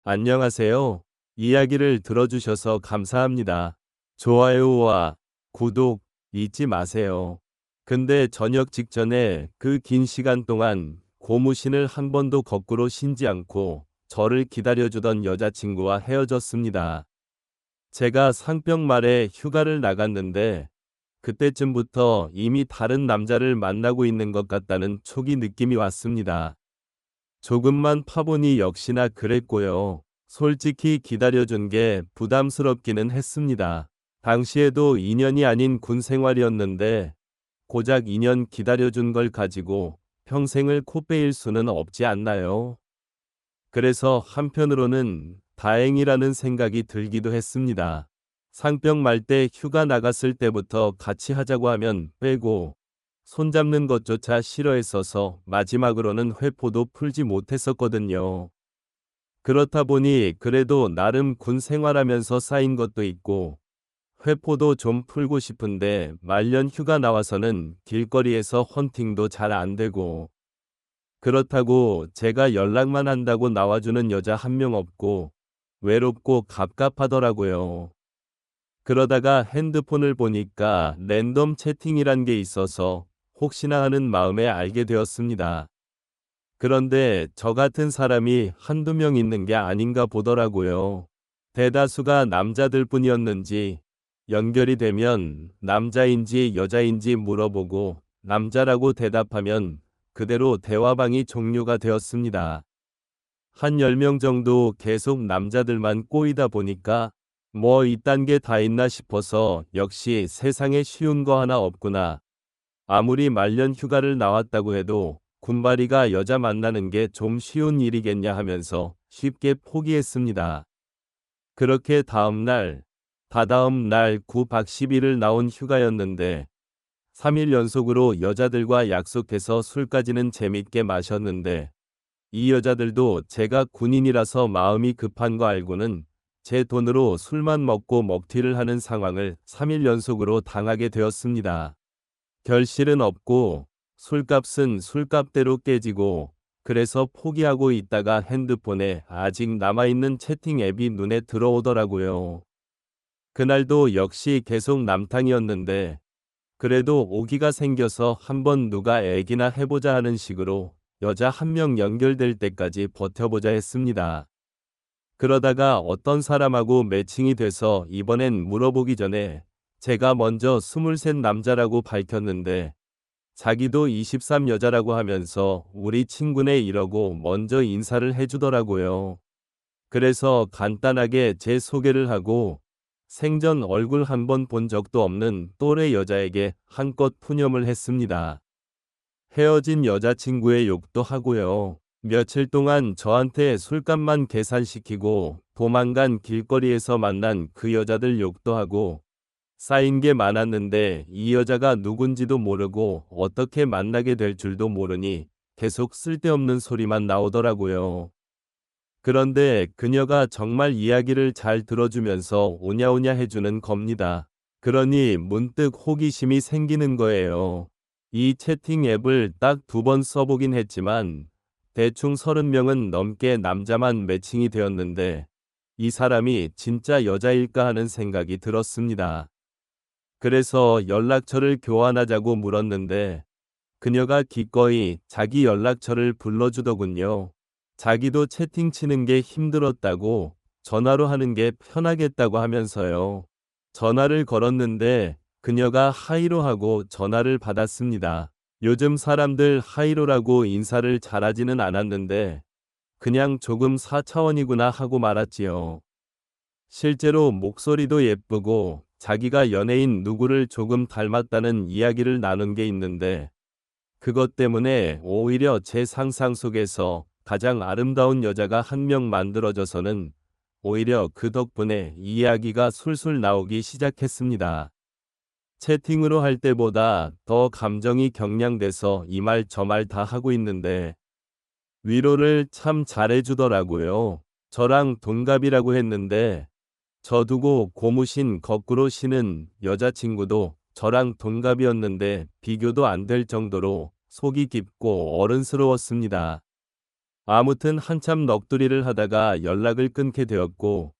안녕하세요. 이야기를 들어주셔서 감사합니다. 좋아요와 구독 잊지 마세요. 근데 저녁 직전에 그 긴 시간 동안 고무신을 한 번도 거꾸로 신지 않고 저를 기다려주던 여자친구와 헤어졌습니다. 제가 상병 말에 휴가를 나갔는데 그때쯤부터 이미 다른 남자를 만나고 있는 것 같다는 초기 느낌이 왔습니다. 조금만 파보니 역시나 그랬고요. 솔직히 기다려준 게 부담스럽기는 했습니다. 당시에도 2년이 아닌 군 생활이었는데 고작 2년 기다려준 걸 가지고 평생을 코빼일 수는 없지 않나요? 그래서 한편으로는 다행이라는 생각이 들기도 했습니다. 상병 말 때 휴가 나갔을 때부터 같이 하자고 하면 빼고 손잡는 것조차 싫어했어서 마지막으로는 회포도 풀지 못했었거든요. 그렇다 보니 그래도 나름 군 생활하면서 쌓인 것도 있고 회포도 좀 풀고 싶은데 말년 휴가 나와서는 길거리에서 헌팅도 잘 안 되고 그렇다고 제가 연락만 한다고 나와주는 여자 한 명 없고 외롭고 갑갑하더라고요. 그러다가 핸드폰을 보니까 랜덤 채팅이란 게 있어서 혹시나 하는 마음에 알게 되었습니다. 그런데 저 같은 사람이 한두 명 있는 게 아닌가 보더라고요. 대다수가 남자들 뿐이었는지 연결이 되면 남자인지 여자인지 물어보고 남자라고 대답하면 그대로 대화방이 종료가 되었습니다. 한 10명 정도 계속 남자들만 꼬이다 보니까 뭐 이딴 게 다 있나 싶어서 역시 세상에 쉬운 거 하나 없구나. 아무리 말년 휴가를 나왔다고 해도 군바리가 여자 만나는 게 좀 쉬운 일이겠냐 하면서 쉽게 포기했습니다. 그렇게 다다음 날 9박 10일을 나온 휴가였는데 3일 연속으로 여자들과 약속해서 술까지는 재밌게 마셨는데 이 여자들도 제가 군인이라서 마음이 급한 거 알고는 제 돈으로 술만 먹고 먹튀를 하는 상황을 3일 연속으로 당하게 되었습니다. 결실은 없고 술값은 술값대로 깨지고 그래서 포기하고 있다가 핸드폰에 아직 남아있는 채팅 앱이 눈에 들어오더라고요. 그날도 역시 계속 남탕이었는데 그래도 오기가 생겨서 한번 누가 애기나 해보자 하는 식으로 여자 한 명 연결될 때까지 버텨보자 했습니다. 그러다가 어떤 사람하고 매칭이 돼서 이번엔 물어보기 전에 제가 먼저 23 남자라고 밝혔는데 자기도 23 여자라고 하면서 우리 친구네 이러고 먼저 인사를 해주더라고요. 그래서 간단하게 제 소개를 하고 생전 얼굴 한 번 본 적도 없는 또래 여자에게 한껏 푸념을 했습니다. 헤어진 여자친구의 욕도 하고요. 며칠 동안 저한테 술값만 계산시키고 도망간 길거리에서 만난 그 여자들 욕도 하고 쌓인 게 많았는데 이 여자가 누군지도 모르고 어떻게 만나게 될 줄도 모르니 계속 쓸데없는 소리만 나오더라고요. 그런데 그녀가 정말 이야기를 잘 들어주면서 오냐오냐 해주는 겁니다. 그러니 문득 호기심이 생기는 거예요. 이 채팅 앱을 딱 2번 써보긴 했지만 대충 30명은 넘게 남자만 매칭이 되었는데 이 사람이 진짜 여자일까 하는 생각이 들었습니다. 그래서 연락처를 교환하자고 물었는데 그녀가 기꺼이 자기 연락처를 불러주더군요. 자기도 채팅 치는 게 힘들었다고 전화로 하는 게 편하겠다고 하면서요. 전화를 걸었는데 그녀가 하이로 하고 전화를 받았습니다. 요즘 사람들 하이로라고 인사를 잘하지는 않았는데 그냥 조금 4차원이구나 하고 말았지요. 실제로 목소리도 예쁘고 자기가 연예인 누구를 조금 닮았다는 이야기를 나눈 게 있는데 그것 때문에 오히려 제 상상 속에서 가장 아름다운 여자가 한 명 만들어져서는 오히려 그 덕분에 이야기가 술술 나오기 시작했습니다. 채팅으로 할 때보다 더 감정이 격량돼서 이 말 저 말 다 하고 있는데 위로를 참 잘해주더라고요. 저랑 동갑이라고 했는데 저 두고 고무신 거꾸로 신은 여자친구도 저랑 동갑이었는데 비교도 안 될 정도로 속이 깊고 어른스러웠습니다. 아무튼 한참 넋두리를 하다가 연락을 끊게 되었고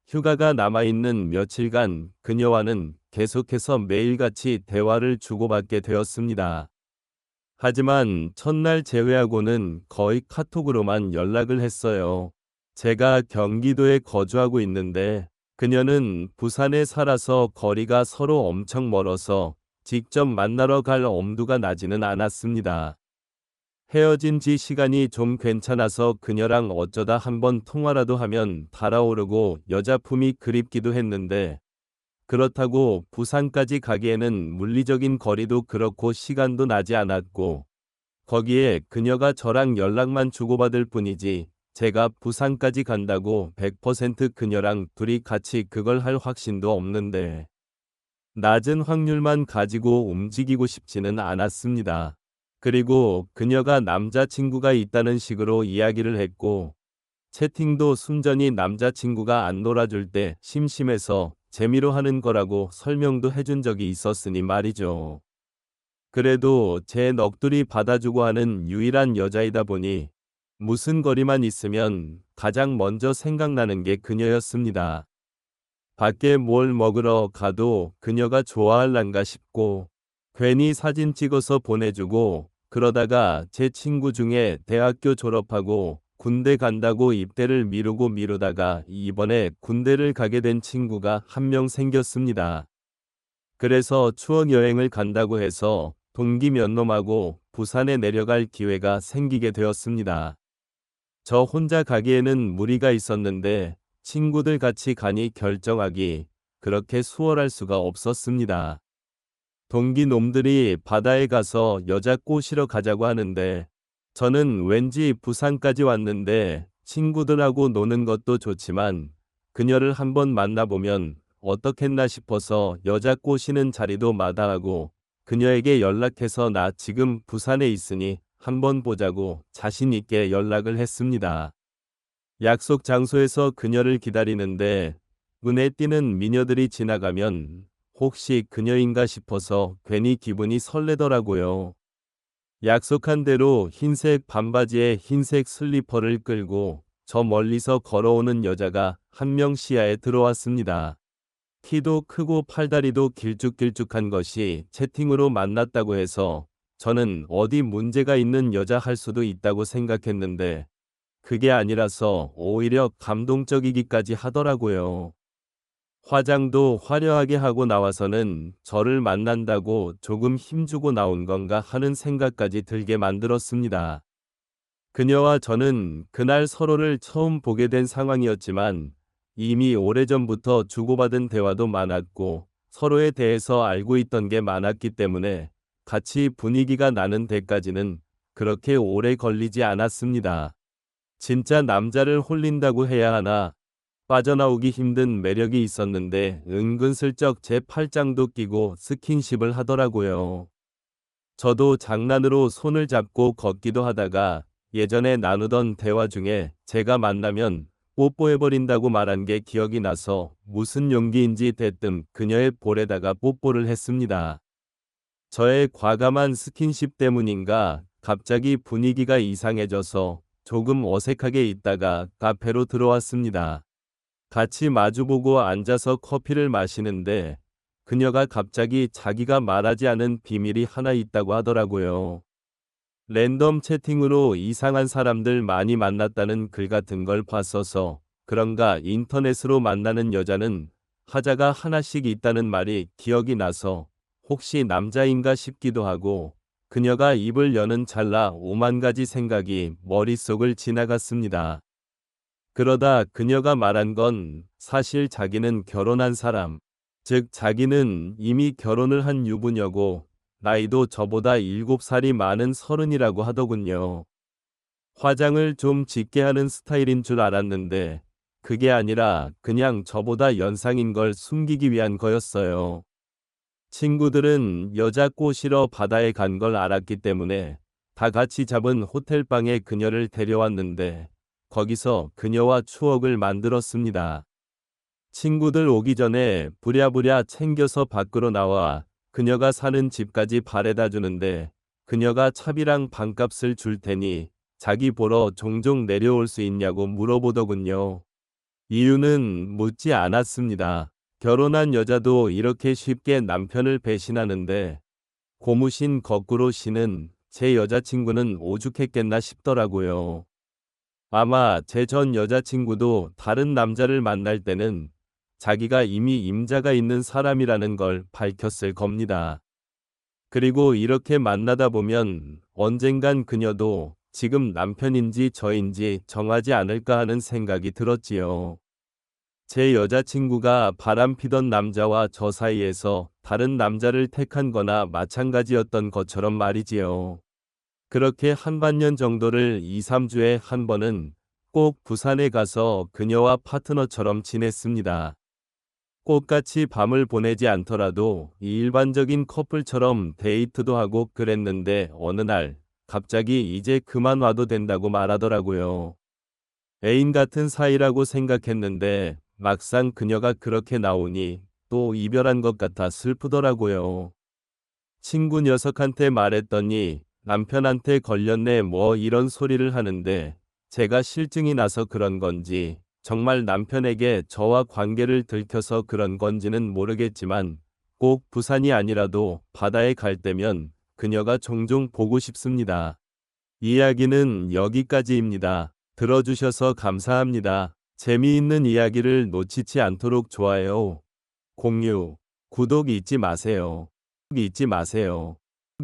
휴가가 남아있는 며칠간 그녀와는 계속해서 매일같이 대화를 주고받게 되었습니다. 하지만 첫날 제외하고는 거의 카톡으로만 연락을 했어요. 제가 경기도에 거주하고 있는데 그녀는 부산에 살아서 거리가 서로 엄청 멀어서 직접 만나러 갈 엄두가 나지는 않았습니다. 헤어진 지 시간이 좀 괜찮아서 그녀랑 어쩌다 한번 통화라도 하면 달아오르고 여자품이 그립기도 했는데 그렇다고 부산까지 가기에는 물리적인 거리도 그렇고 시간도 나지 않았고 거기에 그녀가 저랑 연락만 주고받을 뿐이지 제가 부산까지 간다고 100% 그녀랑 둘이 같이 그걸 할 확신도 없는데 낮은 확률만 가지고 움직이고 싶지는 않았습니다. 그리고 그녀가 남자친구가 있다는 식으로 이야기를 했고 채팅도 순전히 남자친구가 안 놀아줄 때 심심해서 재미로 하는 거라고 설명도 해준 적이 있었으니 말이죠. 그래도 제 넋두리 받아주고 하는 유일한 여자이다 보니 무슨 거리만 있으면 가장 먼저 생각나는 게 그녀였습니다. 밖에 뭘 먹으러 가도 그녀가 좋아할란가 싶고 괜히 사진 찍어서 보내주고 그러다가 제 친구 중에 대학교 졸업하고 군대 간다고 입대를 미루다가 이번에 군대를 가게 된 친구가 한 명 생겼습니다. 그래서 추억 여행을 간다고 해서 동기 몇 놈하고 부산에 내려갈 기회가 생기게 되었습니다. 저 혼자 가기에는 무리가 있었는데 친구들 같이 가니 결정하기 그렇게 수월할 수가 없었습니다. 동기 놈들이 바다에 가서 여자 꼬시러 가자고 하는데 저는 왠지 부산까지 왔는데 친구들하고 노는 것도 좋지만 그녀를 한번 만나보면 어떻겠나 싶어서 여자 꼬시는 자리도 마다하고 그녀에게 연락해서 나 지금 부산에 있으니 한번 보자고 자신 있게 연락을 했습니다. 약속 장소에서 그녀를 기다리는데 눈에 띄는 미녀들이 지나가면 혹시 그녀인가 싶어서 괜히 기분이 설레더라고요. 약속한 대로 흰색 반바지에 흰색 슬리퍼를 끌고 저 멀리서 걸어오는 여자가 한 명 시야에 들어왔습니다. 키도 크고 팔다리도 길쭉길쭉한 것이 채팅으로 만났다고 해서 저는 어디 문제가 있는 여자 할 수도 있다고 생각했는데 그게 아니라서 오히려 감동적이기까지 하더라고요. 화장도 화려하게 하고 나와서는 저를 만난다고 조금 힘주고 나온 건가 하는 생각까지 들게 만들었습니다. 그녀와 저는 그날 서로를 처음 보게 된 상황이었지만 이미 오래전부터 주고받은 대화도 많았고 서로에 대해서 알고 있던 게 많았기 때문에 같이 분위기가 나는 데까지는 그렇게 오래 걸리지 않았습니다. 진짜 남자를 홀린다고 해야 하나 빠져나오기 힘든 매력이 있었는데 은근슬쩍 제 팔짱도 끼고 스킨십을 하더라고요. 저도 장난으로 손을 잡고 걷기도 하다가 예전에 나누던 대화 중에 제가 만나면 뽀뽀해버린다고 말한 게 기억이 나서 무슨 용기인지 대뜸 그녀의 볼에다가 뽀뽀를 했습니다. 저의 과감한 스킨십 때문인가 갑자기 분위기가 이상해져서 조금 어색하게 있다가 카페로 들어왔습니다. 같이 마주보고 앉아서 커피를 마시는데 그녀가 갑자기 자기가 말하지 않은 비밀이 하나 있다고 하더라고요. 랜덤 채팅으로 이상한 사람들 많이 만났다는 글 같은 걸 봤어서 그런가 인터넷으로 만나는 여자는 하자가 하나씩 있다는 말이 기억이 나서 혹시 남자인가 싶기도 하고 그녀가 입을 여는 찰나 오만 가지 생각이 머릿속을 지나갔습니다. 그러다 그녀가 말한 건 사실 자기는 결혼한 사람, 즉 자기는 이미 결혼을 한 유부녀고 나이도 저보다 7살이 많은 30이라고 하더군요. 화장을 좀 짙게 하는 스타일인 줄 알았는데 그게 아니라 그냥 저보다 연상인 걸 숨기기 위한 거였어요. 친구들은 여자 꼬시러 바다에 간 걸 알았기 때문에 다 같이 잡은 호텔방에 그녀를 데려왔는데 거기서 그녀와 추억을 만들었습니다. 친구들 오기 전에 부랴부랴 챙겨서 밖으로 나와 그녀가 사는 집까지 바래다 주는데 그녀가 차비랑 방값을 줄 테니 자기 보러 종종 내려올 수 있냐고 물어보더군요. 이유는 묻지 않았습니다. 결혼한 여자도 이렇게 쉽게 남편을 배신하는데 고무신 거꾸로 신은 제 여자친구는 오죽했겠나 싶더라고요. 아마 제 전 여자친구도 다른 남자를 만날 때는 자기가 이미 임자가 있는 사람이라는 걸 밝혔을 겁니다. 그리고 이렇게 만나다 보면 언젠간 그녀도 지금 남편인지 저인지 정하지 않을까 하는 생각이 들었지요. 제 여자친구가 바람피던 남자와 저 사이에서 다른 남자를 택한 거나 마찬가지였던 것처럼 말이지요. 그렇게 한반년 정도를 2, 3주에 한 번은 꼭 부산에 가서 그녀와 파트너처럼 지냈습니다. 똑같이 밤을 보내지 않더라도 일반적인 커플처럼 데이트도 하고 그랬는데 어느 날 갑자기 이제 그만 와도 된다고 말하더라고요. 애인 같은 사이라고 생각했는데 막상 그녀가 그렇게 나오니 또 이별한 것 같아 슬프더라고요. 친구 녀석한테 말했더니 남편한테 걸렸네 뭐 이런 소리를 하는데 제가 실증이 나서 그런 건지 정말 남편에게 저와 관계를 들켜서 그런 건지는 모르겠지만 꼭 부산이 아니라도 바다에 갈 때면 그녀가 종종 보고 싶습니다. 이야기는 여기까지입니다. 들어주셔서 감사합니다. 재미있는 이야기를 놓치지 않도록 좋아요, 공유, 구독 잊지 마세요.